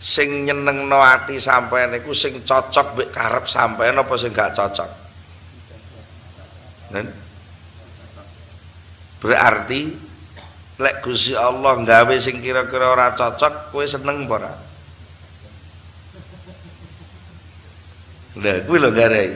sing nyenengno ati sampeyan iku sing cocok mbek karep sampeyan apa sing gak cocok? Berarti lek Gusti Allah gawe sing kira-kira ora cocok, kowe seneng apa ora? Lah kuwi lho garai.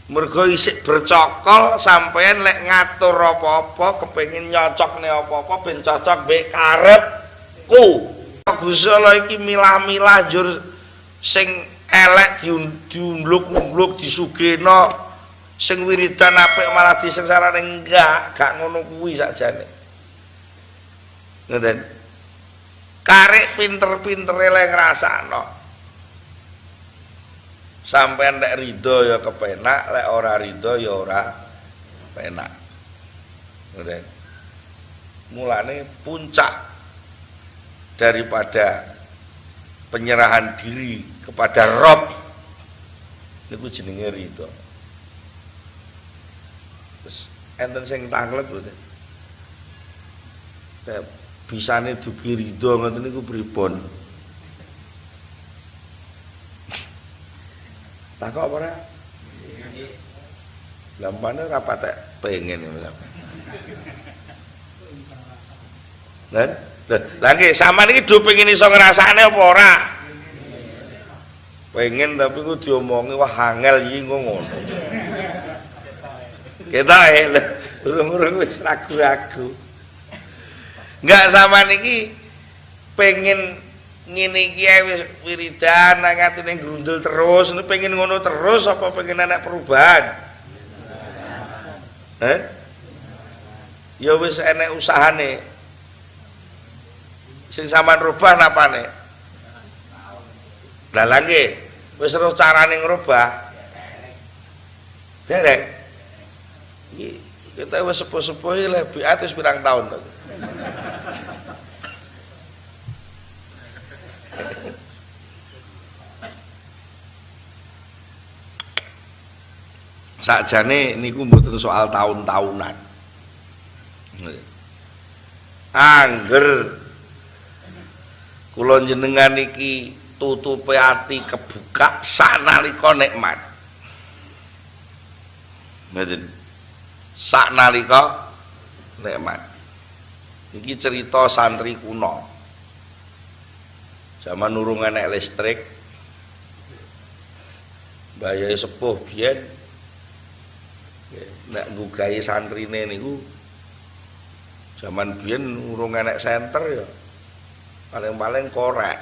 Mergo isik bercokol sampeyan lek ngatur apa-apa kepengin nyocokne apa-apa ben cocok mbek karepku. Gusti Allah iki milah-milah njur sing elek diungluk-ungluk disugeno, sing wiridan apik malah disengsarane gak ngono kuwi sakjane. Ngoten. Karek pinter-pintere le ngrasakno. Sampeyan lek ridho ya kepenak, lek ora ridho ya ora penak. Ngoten. Mulane puncak daripada penyerahan diri kepada Rob niku jenenge ridho. Terus enten sing tanglet mboten. Bisane dugi ridho ngoten niku pripun? Takok apa ora? Lampane ora patek pengen lho. Lah nggih sampean iki do pengen iso ngrasakne apa ora? Pengen tapi ku diomongi wah angel iki ngono. Ketoke lho, urung wis ragu-ragu. Enggak sampean iki pengen ngene iki wis wiridan nang atine grundel terus, pengen ngono terus apa pengen anak perubahan? Ya wis enek usahane. Sing sampean rubah napane? Lah lha nggih, wis ero carane ngrubah. Derek. Iki kita wis sepuh-sepuh iki le biat wis pirang taun to. Sakjane niku mboten soal tahun-tahunan. Angger kula jenengan iki tutupe ati kebuka sanalika nikmat. Ngoten. Sanalika nikmat. Iki cerita santri kuno. Zaman urung enek listrik. Bayahe sepuh biyen nek nggugahi santrine niku zaman biyen urung enek senter ya. Paling-paling korek.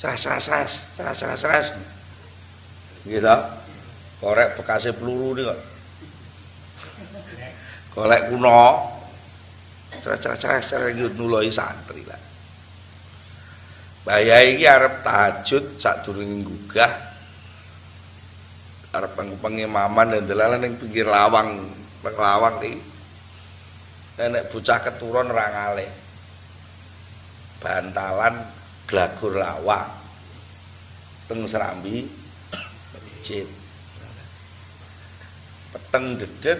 Sras. Gitu. Korek bekasnya peluru nih kok. Korek kuno. Sras nuloi santri lah. Bayahe iki arep tahajud sadurunge nggugah. Arep pengimaman dan delalah ning pinggir lawang iki. Nek bocah keturun ora ngalih. Bantalan glagur lawang teng serambi masjid peteng dedet.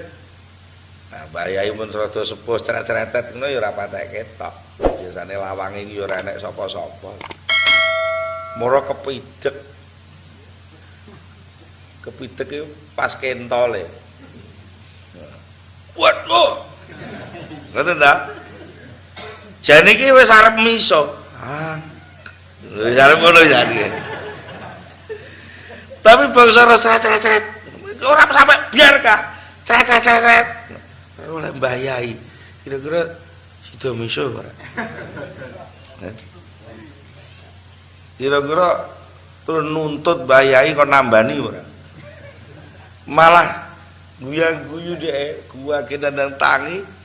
Nah bayai pun rada sepuh ceret-ceretet ngono ya ora patek ketok. Biasane lawang iki ya ora enek sapa-sapa. Moro kepidek iki pas kentole. Waduh. Ngoten ta? Jane iki wis arep miso. Wis arep ngono jane. Tapi bangsa ceret-ceret. Ora sampe biar Kak. Ceret-ceret. Oleh Mbah Yai. Kira-kira sida miso ora? Kira-kira terus nuntut Mbah Yai kok nambani ora? Malah guyang-guyu dhek, gua kendang tangi.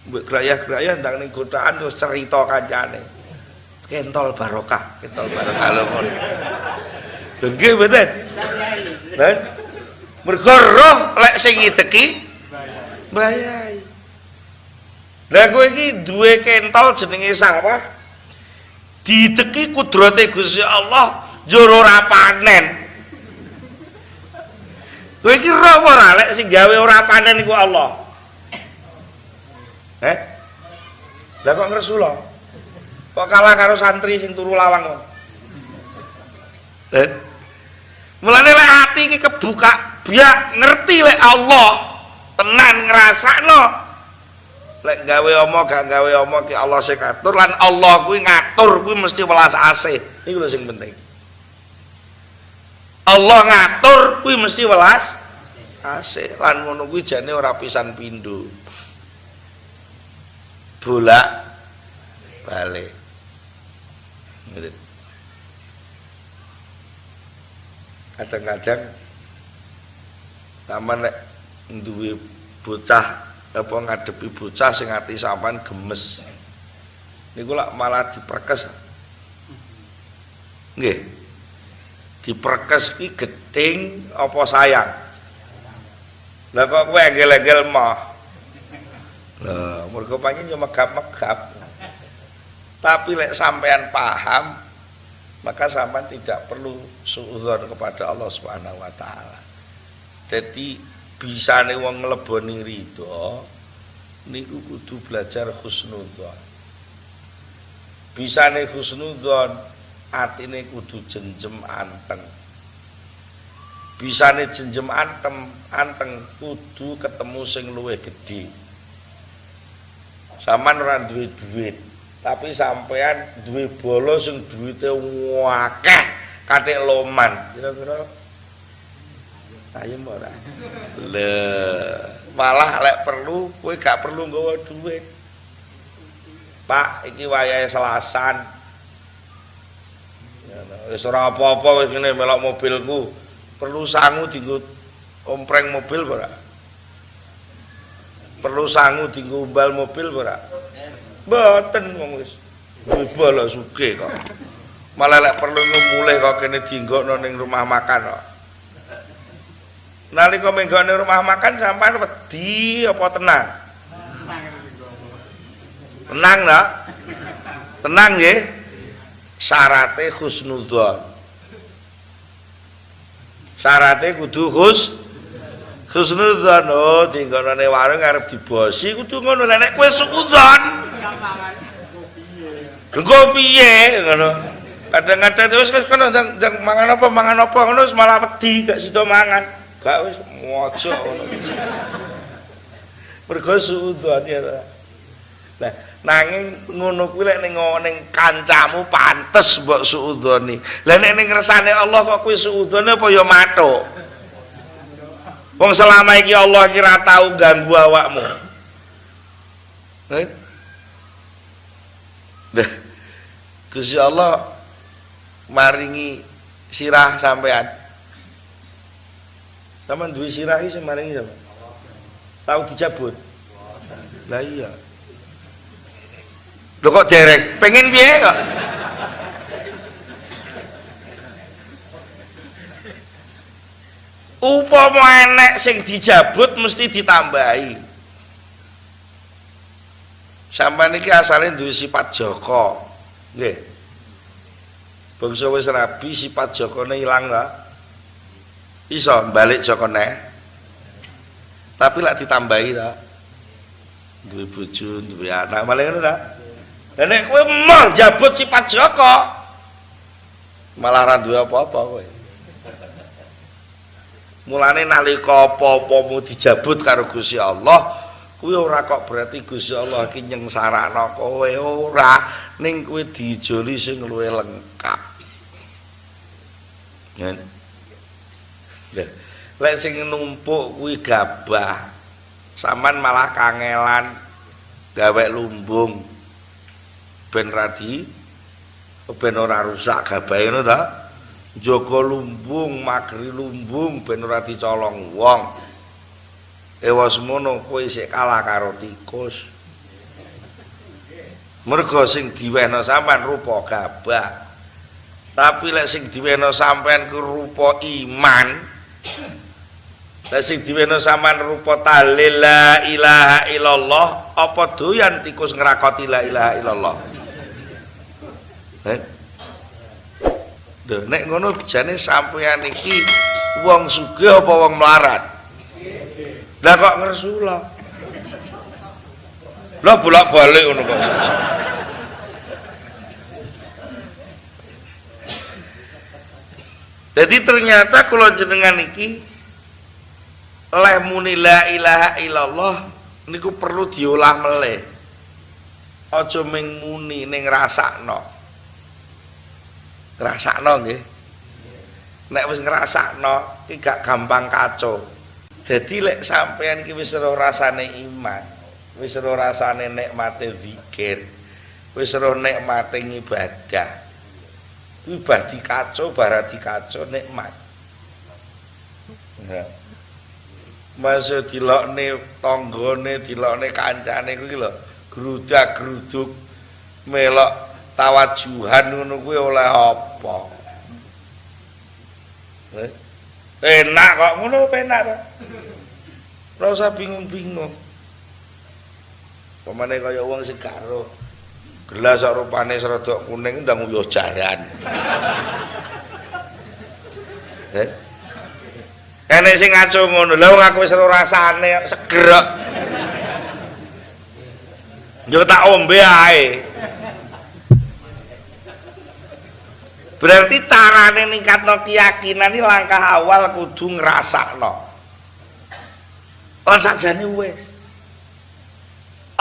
Mbok grayah-grayah ndang ning godaan terus cerita kancane. Kentol barokah lho ngono. Lho nggih mboten? Lah mergo roh lek sing ngideki bayai. Lah kowe iki duwe kentol jenenge sawah. Dideki kudrate Gusti Allah njur ora panen. Kowe iki roh ora lek sing gawe ora panen iku Allah. Lah kok ngresula? Kok kalah karo santri sing turu lawang kok. Mulane lek ati iki kebuka, biar ngerti lek Allah tenan ngrasakno. Lek gawe omong gak gawe omong ki Allah sing ngatur lan Allah kuwi ngatur kuwi mesti welas asih. Iku lho sing penting. Allah ngatur kuwi mesti welas asih lan ngono kuwi jane ora pisan pindho. Bolak balik. Kadang-kadang sampean nek duwe bocah apa ngadepi bocah sing ati sampean gemes niku lak malah diperkes nggih diperkes ki gedeng apa sayang lha kok kowe enggel-enggel mah lha mergo pancen yo megap-megap tapi lek sampean paham maka sampean tidak perlu suudzon kepada Allah Subhanahu wa taala. Jadi bisane wong ngleboni ridho niku kudu belajar husnudzon. Bisane husnudzon atine kudu jenjem anteng. Bisane jenjem anteng kudu ketemu sing luwih gedhe. Sampeyan ora duwe duit, tapi sampean duwe bolo sing duwite akeh katik loman kira-kira ayem ora le malah lek perlu kowe gak perlu nggawa duit Pak iki wayahe Selasan wis ora apa-apa wis ngene melok mobilku perlu sangu dienggo ompreng mobil ora perlu sangu dienggo umbal mobil ora mboten wong wis bolo sugih kok malah lek perlu mulih kok kene dienggokno ning rumah makan kok nalika menggone rumah makan sampean wedi apa tenang tenang lho tenang nggih syarate husnudzon syarate kudu husnudzon oh dienggokne warung arep dibosi kudu ngono nek kowe suudzon engko piye ngono kadang-kadang terus kono ndang mangan apa ngono malah wedi gak sida mangan gak wis mojo ngono mergo suudzon ya lah nanging ngono kuwi lek ning kancamu pantes mbok suudzoni lah nek ning ngersane Allah kok kuwi suudzone apa ya mathuk wong selama iki Allah kira tau ganggu awakmu Gusti Allah maringi sirah sampean. Sampeyan duwe sirah iki sing maringi sapa? Tahu dicabut. Lah iya. Lho kok derek? Pengen piye kok? Upama enek sing dijabut mesti ditambahi. Sampeyan iki asale duwe sifat Joko. Nggih. Bangsa wis rabi sifat Jokone ilang ta? Iso balik Jokone. Tapi lek ditambahi ta. Duwe bojo, duwe anak, malah ngono ta? Lah nek kowe mah jabut sifat Joko, malah ra duwe apa-apa kowe. Mulane nalika apa-apamu dijabut karo Gusti Allah, kuwi ora kok berarti Gusti Allah iki nyengsarano kowe ora, ning kowe dijoli sing luwih lengkap. Yen. Lek sing numpuk kuwi gabah, sampean malah kangelan gawe lumbung ben radi ben ora rusak gabahe ngono ta. Jaga lumbung, magri lumbung ben ora dicolong wong. Ewa semono kowe isih kalah karo tikus. Mergo sing diwehno sampean rupa gabah. Tapi lek sing diwehno sampean ku rupa iman. Lek sing diwehno sampean rupa tahlil la ilaha illallah, apa doyan tikus ngrakoti la ilaha illallah? Nek ngono jane sampeyan iki wong sugih apa wong melarat? Lah kok ngersula. Lah bolak-balik ngono kok. Jadi ternyata kula jenengan iki oleh muni la ilaha illallah niku perlu diolah meleh. Aja ming muni ning ngrasakno. Ngrasakno nggih. Nek wis ngrasakno iki gak gampang kacau. Jadi lek sampean iki wis ora rasane iman, wis ora rasane nikmate zikir, wis ora nikmate ibadah. Kuwi bah dikacau, bara dikacau nikmat. Nah. Masuk dilokne tanggane, dilokne kancane kuwi lho, grudak-gruduk melok tawajuhan ngono kuwi oleh apa? Enak kok ngono penak to. Ora usah bingung-bingung. Pemane kaya wong sing karo gelas kok rupane rada kuning ndang uyuh jaran. Enek sing ngaco ngono. Lah wong aku wis ora rasane seger kok. Yo tak ombe ae. Berarti carane ningkatno keyakinan iki langkah awal kudu ngrasakno. Lan sakjane wis.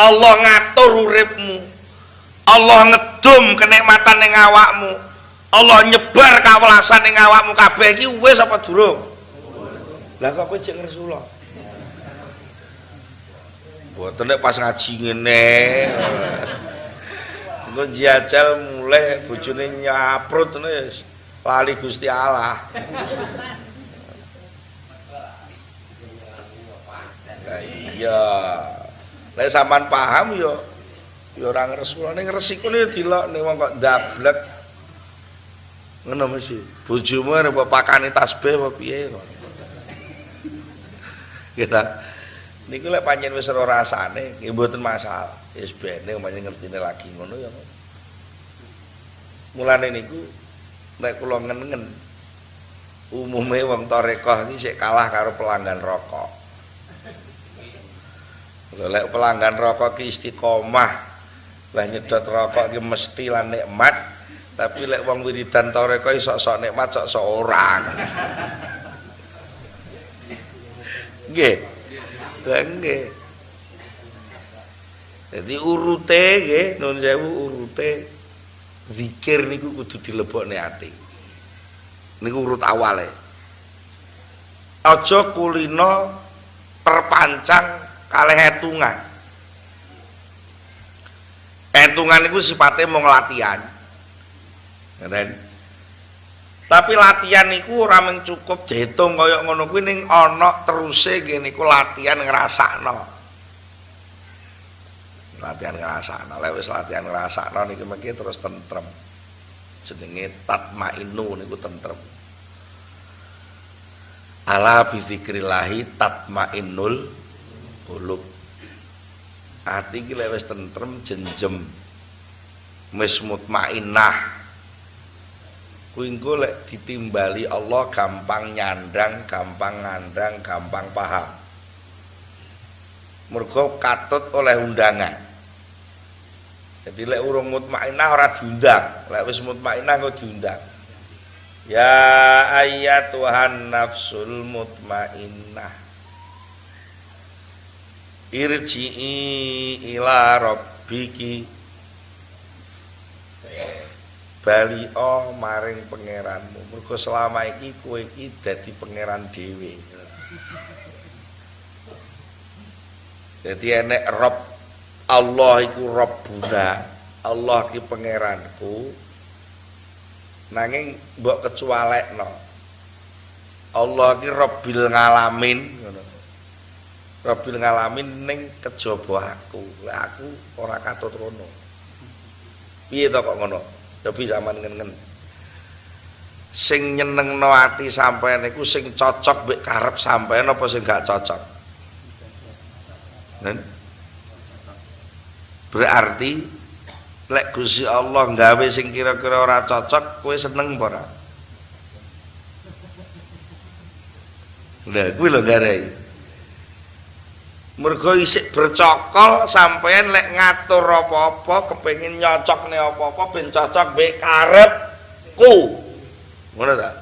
Allah ngatur uripmu. Allah ngedum kenikmatan ning awakmu. Allah nyebar kawelasan ning awakmu kabeh iki wis apa durung? Lah kok kowe cek ngersula. Mboten nek pas ngaji ngene. Engko jajal mulai bojone nyaprut wis lali Gusti Allah. Lah iya. Nek sampean paham ya ora ngresulane ngresikune dilokne wong kok ndablek. Ngono mesti. Bojomu arep pakane tasbih apa piye kok. Kita niku lek pancen wis ora rasane nggih mboten masalah. Wis bene pancen ngertine lagi ngono ya. Mulane niku nek kula ngenengen umume wong tarekah iki sik kalah karo pelanggan rokok. Lek pelanggan rokok ki istiqomah lah nyedot rokok ki mesti lan nikmat, tapi lek wong wiridan tarekah sok-sok nikmat sok-sok orang. Nggih. Lah nggih. Jadi urute nggih, nun sewu urute zikir niku kudu dilebokne ati. Niku urut awale. Aja kulino terpancang kalih etungan. Etungan itu sifatnya mau latihan. Tapi latihan niku ora mung cukup diitung kaya ngono kuwi ning ana teruse nggih niku latihan ngrasakno. Latihan ngrasakno. Lek wis latihan ngrasakno niki mengki terus tentrem. Jenenge tatmainu niku tentrem. Ala bi dzikrillahi tatmainnul qulub. Ati iki lek wis tentrem jenjem wis mutmainnah. Kuwi engko lek ditimbali Allah gampang nyandang, gampang ngandang, gampang paham. Mergo katut oleh undangan. Jadi lek urung mutmainnah ora diundang, lek wis mutmainnah kok diundang. Ya ayyatuhan nafsul mutmainnah. Irji'i ila rabbiki. Balio maring pangeranmu. Mergo selama iki kowe iki dadi pangeran dhewe. Jadi enek Rob, Allah iku Rabbuna, Allah ki pangeranku. Nanging mbok kecualekno. Allah ki Rabbil ngalamin ngono. Rabbil ngalamin ning kejaba aku. Lah aku ora katut rono. Piye to kok ngono? Cobi zaman ngen-ngen. Sing nyenengno ati sampeyan iku sing cocok mbek karep sampeyan apa sing gak cocok? Berarti lek Gusti Allah gawe sing kira-kira ora cocok, kowe seneng apa ora? Lah kuwi lho garai. Mergo isik bercokol sampeyan lek ngatur apa-apa kepengin nyocokne apa-apa ben cocok mbek karepku. Ngono ta?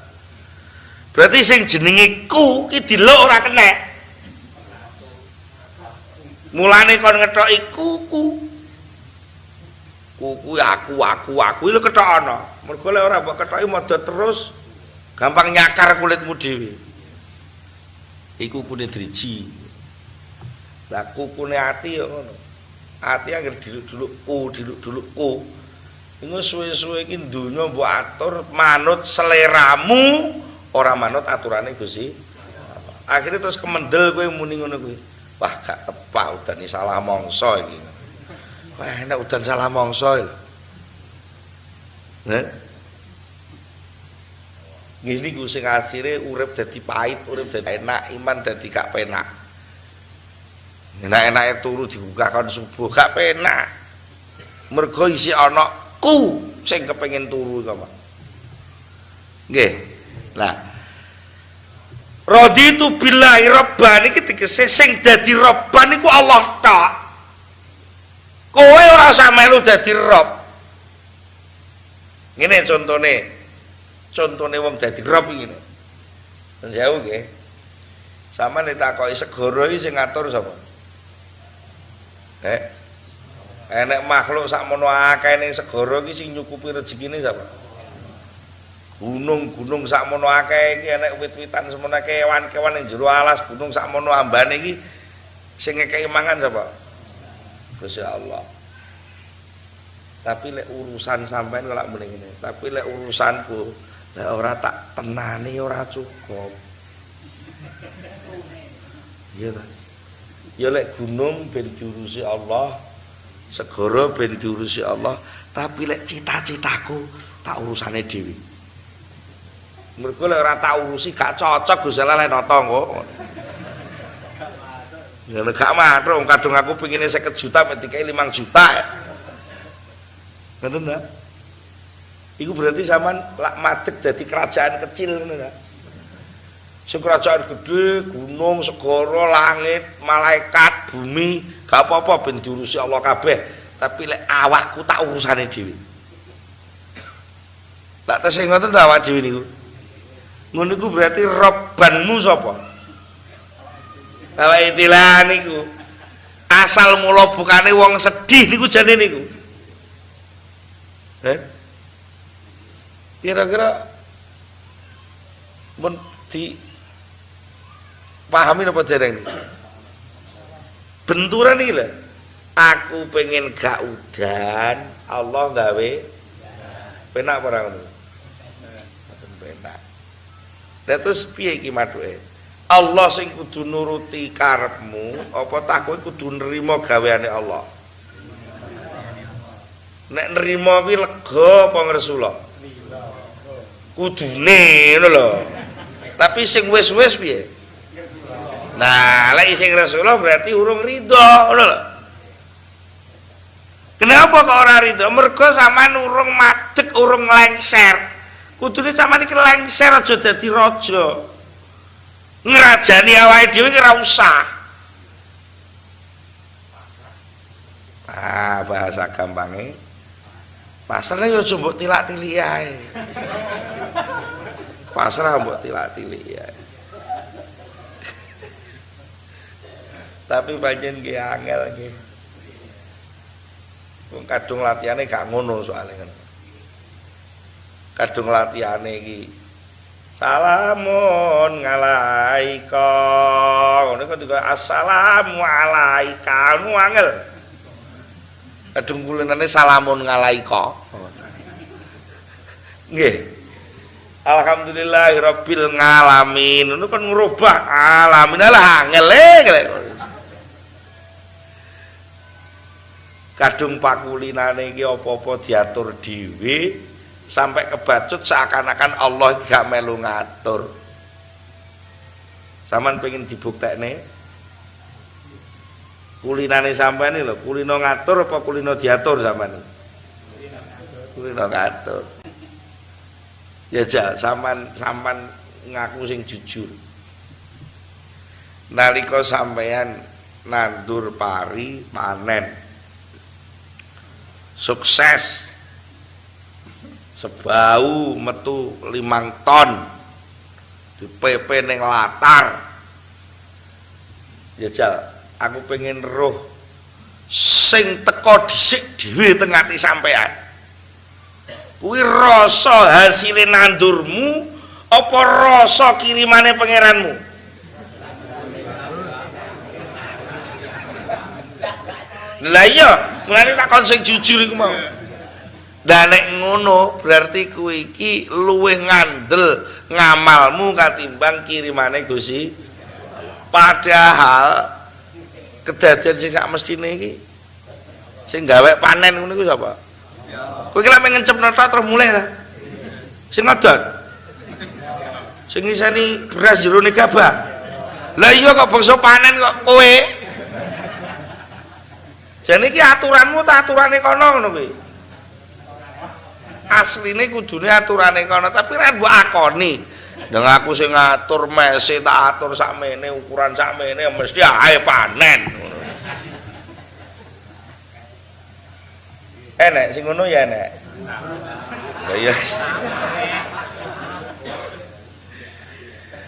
Berarti sing jenenge ku ki diluk ora kenek. Mulane kon ngethoki kuku. Kuku aku lho kethok ana. Mergo lek ora mbok kethoki modot terus gampang nyakar kulitmu dhewe. Iku kukune driji. Lah kukune ati ya ngono. Ati anggere diluk-diluk ku. Iku suwe-suwe iki donya mbok atur manut seleramu, ora manut aturane Gusti. Akhirnya terus kemendel kowe muni ngono kuwi. Wah gak tepak udan salah mangsa iki. Wah enak udan salah mangsa lho. Gini ku sing akhire urip dadi pahit, urip dadi enak, iman dadi gak penak. Enak-enake turu dibuka kon subuh gak penak. Mergo isi ana ku sing kepengin turu kok. Nggih. Lah raditu billahi rabban iki tegese sing dadi rabban iku Allah tok. Kowe ora usah melu dadi rob. Ngene contone wong dadi rob iki ngene. Jauh nggih. Sampeyan ditakoki segara iki sing ngatur sapa? Enek makhluk sakmono akeh ning segara iki sing nyukupi rezekine sapa? Gunung-gunung sakmono akeh iki enek wit-witan semono akeh kewan-kewan ning jero alas gunung sakmono ambane iki sing ngekeki mangan sapa? Gusti Allah. Tapi lek urusan sampean kok lak muni ngene. Tapi lek urusanku lek ora tak tenani ora cukup. Iya ta? Ya lek gunung ben diurusi Allah, segara ben diurusi Allah, tapi lek cita-citaku tak urusane dhewe. Mergo lek ora tak urusi gak cocok Gusti Allah lek nata kok. Ya nek gak mathuk kadung aku pengine 50 juta mek dikai 5 juta. Ngoten ta? Iku berarti sampean lak madeg dadi kerajaan kecil ngono ta. Sing kerajaan gede, gunung, segara, langit, malaikat, bumi, gak apa-apa ben diurusi Allah kabeh. Tapi lek awakku tak urusane dhewe. Tak tesih ngoten ta awak dhewe niku. Ngono iku berarti robbanmu sapa? Awake dhewe niku. Asal mula bukane wong sedih niku jane niku. Kira-kira mun di pahami apa dereng iki? Benturan iki lho. Aku pengen gak udan, Allah gawe penak apa ora ngono? Penak. Lah terus piye iki mathuke? Allah sing kudu nuruti karepmu, apa tak kowe kudu nrimo gaweane Allah? Nek nrimo kuwi lega apa ngresula? Kudune ngono lho. Tapi sing wis-wis piye? Nah, lek sing Rasulullah berarti urung ridho, ngono lho. Kenapa kok ora ridho? Mergo sampean urung madeg, urung lengser. Kudune sampean iki lengser aja dadi raja. Ngrajani awake dhewe ki ora usah. Ah, bahasa gampangnya pasrah ya aja mbok tilak-tiliki ae. Pasrah mbok tilak-tiliki ae. Tapi pancen nggih angel nggih. Wong kadung latihane gak ngono soalé kan. Kadung latihane iki salamun ngalaika. Ngono kok digo assalamu alaika nu angel. Kadung kulinane salamun ngalaika. Nggih. Alhamdulillahirabbil ngalamin. Ngono kan ngrubah alamin lah angel kadung pakulinane iki apa-apa diatur dhewe sampai kebacut seakan-akan Allah gak melu ngatur. Sampeyan pengen dibuktekne kulinane sampean iki lho, kulino ngatur apa kulino diatur sampean? Kulino ngatur. Ya jal sampean ngaku sing jujur. Nalika sampeyan nandur pari panen sukses sebau metu 5 ton di PP ning latar. Ya Jal, aku pengen roh sing teko dhisik dhewe teng ati sampean. Kuwi rasa hasil nandurmu apa rasa kirimane pangeranmu? Lah iya, mulane takon sing jujur iku mau. Lah nek ngono berarti kuwi iki luwih ngandel ngamalmu katimbang kirimane Gusti. Padahal kedadian sing sak mestine iki sing gawe panen ngono iku sapa? Kowe iki lek ngencepno tok terus mulih ta. Sing ngodon. Sing ngiseni beras jerone gabah. Lah iya kok bangsa panen kok kowe. Jane iki aturanmu ta aturane kono ngono kuwi. Asline kudune aturane kono tapi ra mbok akoni. Nang aku sing ngatur mese tak atur sakmene ukuran sakmene mesti ae panen. Enek sing ngono ya enek. Lah iya.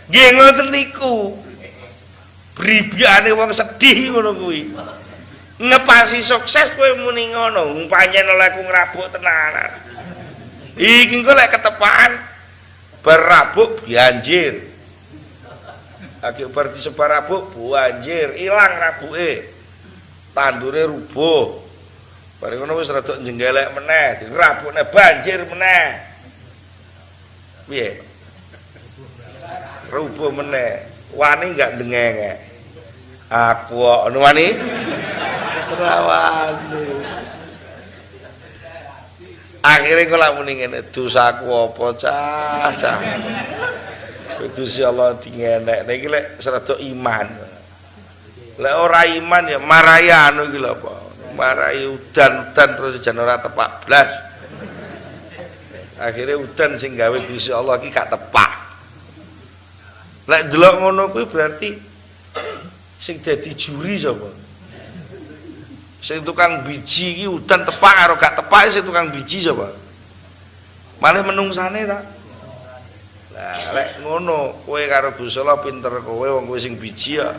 Nggih ngoten niku. Bribiyane wong sedih ngono kuwi. Ngepasi sukses kowe muni ngono, pancen oleh aku ngrabuk tenanan. Iki engko lek ketepaan berabuk banjir. Lagi bar disebar rabuk banjir, ilang rabuke. Tandure rubuh. Bareng ngono wis rada njenggelek meneh, dirabukne banjir meneh. Piye? Rubuh meneh. Wani enggak dengenge. Aku kok wani? Rawani. Akhirnya kok lak muni ngene, dosaku apa cah. Gusti Allah dingenek. Niki lek serada iman. Lek ora iman ya marahi anu iki lho apa? Marahi udan-udan terus jan ora tepak blas. Akhirnya udan sing gawe Gusti Allah iki gak tepak. Lek delok ngono kuwi berarti sing dadi juri sapa? Sing tukang biji iki udan tepak karo gak tepak sing tukang biji sapa? Malih menungsane ta? Lah lek ngono kowe karo Gusti Allah pinter kowe wong kowe sing biji ya.